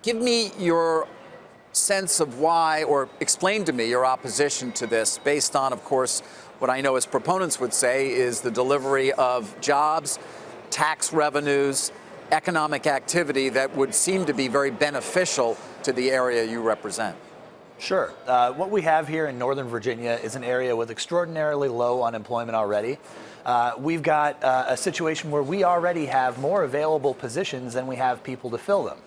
Give me your sense of why, or explain to me your opposition to this, based on, of course, what I know as proponents would say is the delivery of jobs, tax revenues, economic activity that would seem to be very beneficial to the area you represent. Sure. What we have here in Northern Virginia is an area with extraordinarily low unemployment already. We've got a situation where we already have more available positions than we have people to fill them.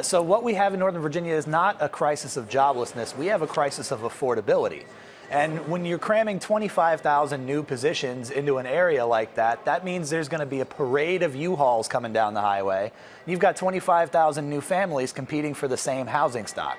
So what we have in Northern Virginia is not a crisis of joblessness. We have a crisis of affordability. And when you're cramming 25,000 new positions into an area like that, that means there's going to be a parade of U-Hauls coming down the highway. You've got 25,000 new families competing for the same housing stock.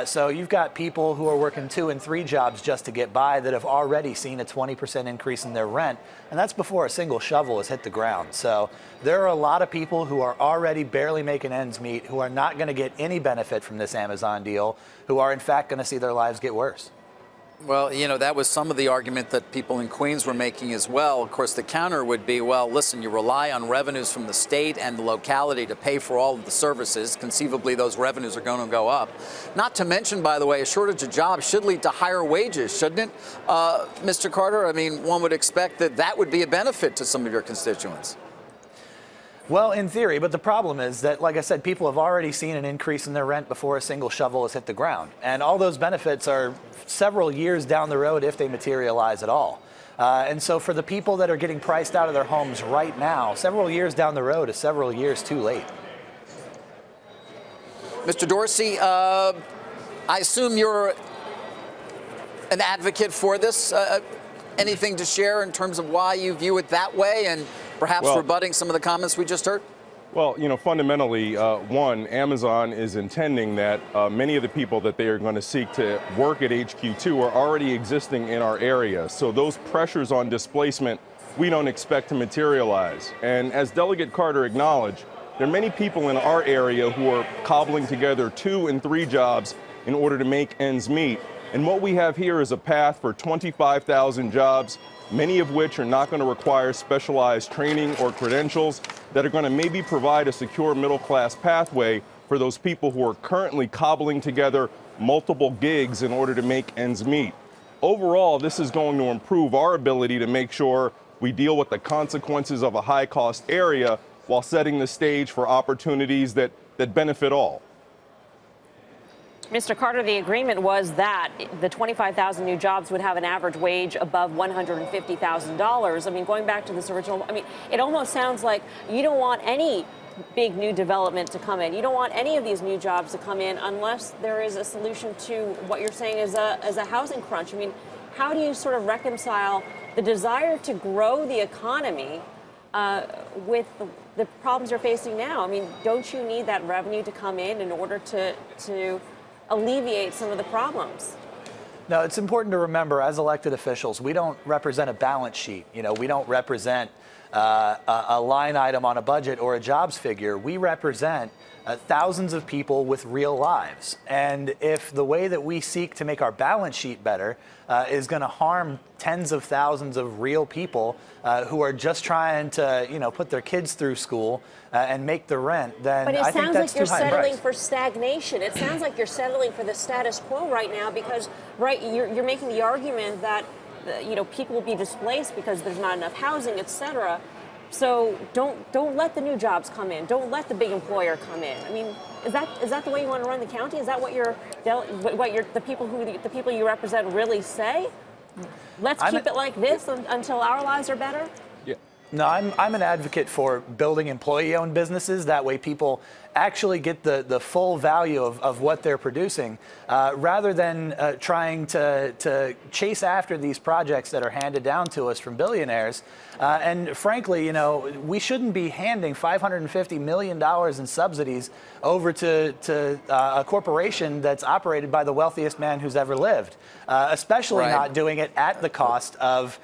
So you've got people who are working 2 and 3 jobs just to get by that have already seen a 20% increase in their rent, and that's before a single shovel has hit the ground. So there are a lot of people who are already barely making ends meet, who are not going to get any benefit from this Amazon deal, who are in fact going to see their lives get worse. Well, you know, that was some of the argument that people in Queens were making as well. Of course, the counter would be, well, listen, you rely on revenues from the state and the locality to pay for all of the services. Conceivably, those revenues are going to go up. Not to mention, by the way, a shortage of jobs should lead to higher wages, shouldn't it, Mr. Carter? I mean, one would expect that that would be a benefit to some of your constituents. Well, in theory, but the problem is that, like I said, people have already seen an increase in their rent before a single shovel has hit the ground. And all those benefits are several years down the road if they materialize at all. And so for the people that are getting priced out of their homes right now, several years down the road is several years too late. Mr. Dorsey, I assume you're an advocate for this. Anything to share in terms of why you view it that way, and perhaps rebutting some of the comments we just heard? Well, you know, fundamentally, one, Amazon is intending that many of the people that they are going to seek to work at HQ2 are already existing in our area. So those pressures on displacement, we don't expect to materialize. And as Delegate Carter acknowledged, there are many people in our area who are cobbling together 2 and 3 jobs in order to make ends meet. And what we have here is a path for 25,000 jobs, many of which are not going to require specialized training or credentials, that are going to maybe provide a secure middle-class pathway for those people who are currently cobbling together multiple gigs in order to make ends meet. Overall, this is going to improve our ability to make sure we deal with the consequences of a high-cost area while setting the stage for opportunities that benefit all. Mr. Carter, the agreement was that the 25,000 new jobs would have an average wage above $150,000. I mean, going back to this original, I mean, it almost sounds like you don't want any big new development to come in. You don't want any of these new jobs to come in unless there is a solution to what you're saying is a housing crunch. I mean, how do you sort of reconcile the desire to grow the economy with the problems you're facing now? I mean, don't you need that revenue to come in order to alleviate some of the problems? No, it's important to remember, as elected officials, we don't represent a balance sheet. You know, we don't represent a line item on a budget or a jobs figure. We represent thousands of people with real lives. And if the way that we seek to make our balance sheet better is going to harm tens of thousands of real people who are just trying to, you know, put their kids through school and make the rent, then I think that's too high a price. But it sounds like you're settling for stagnation. It sounds like you're settling for the status quo right now because, right, you're making the argument that, you know, people will be displaced because there's not enough housing, et cetera. So don't let the new jobs come in. Don't let the big employer come in. I mean, is that the way you want to run the county? Is that what the people you represent really say? Let's keep it like this until our lives are better? Yeah. No, I'm an advocate for building employee-owned businesses. That way people actually get the full value of what they're producing, rather than trying to chase after these projects that are handed down to us from billionaires. And frankly, you know, we shouldn't be handing $550 million in subsidies over to a corporation that's operated by the wealthiest man who's ever lived, especially not doing it at the cost of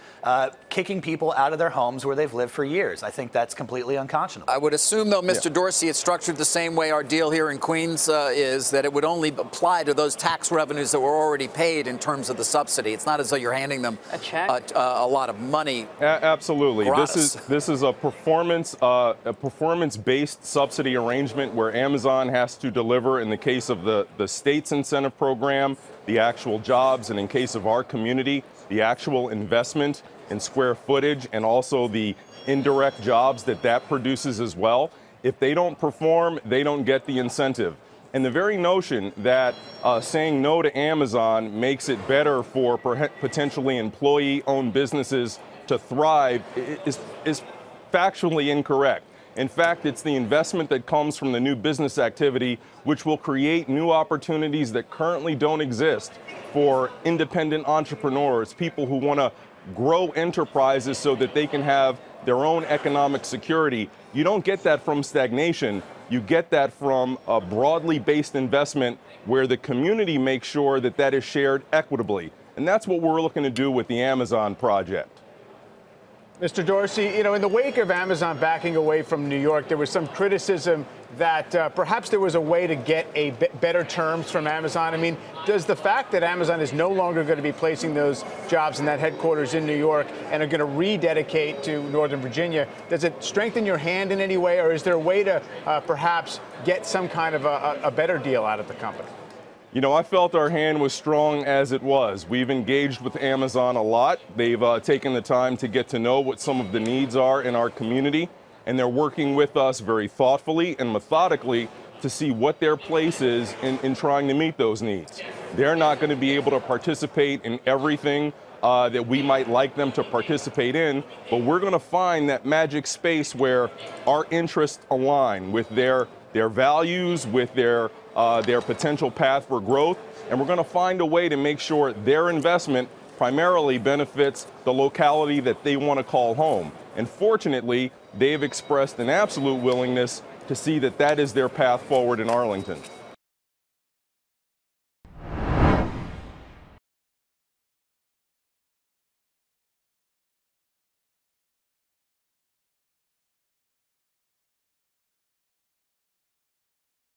kicking people out of their homes where they've lived lived for years. I think that's completely unconscionable. I would assume, though, Mr. Dorsey, it's structured the same way our deal here in Queens is, that it would only apply to those tax revenues that were already paid in terms of the subsidy. It's not as though you're handing them a check, a lot of money. Absolutely. Gratis. This is a performance-based subsidy arrangement where Amazon has to deliver, in the case of the state's incentive program, the actual jobs, and in case of our community, the actual investment in square footage and also the indirect jobs that produces as well. If they don't perform, they don't get the incentive. And the very notion that saying no to Amazon makes it better for potentially employee-owned businesses to thrive is factually incorrect. In fact, it's the investment that comes from the new business activity which will create new opportunities that currently don't exist for independent entrepreneurs, people who want to grow enterprises so that they can have their own economic security. You don't get that from stagnation. You get that from a broadly based investment where the community makes sure that that is shared equitably. And that's what we're looking to do with the Amazon project. Mr. Dorsey, you know, in the wake of Amazon backing away from New York, there was some criticism that perhaps there was a way to get better terms from Amazon. I mean, does the fact that Amazon is no longer going to be placing those jobs in that headquarters in New York and are going to rededicate to Northern Virginia, does it strengthen your hand in any way, or is there a way to perhaps get some kind of a better deal out of the company? You know, I felt our hand was strong as it was. We've engaged with Amazon a lot. They've taken the time to get to know what some of the needs are in our community, and they're working with us very thoughtfully and methodically to see what their place is in trying to meet those needs. They're not going to be able to participate in everything that we might like them to participate in, but we're going to find that magic space where our interests align with their values, with their potential path for growth, and we're going to find a way to make sure their investment primarily benefits the locality that they want to call home. And fortunately, they've expressed an absolute willingness to see that that is their path forward in Arlington.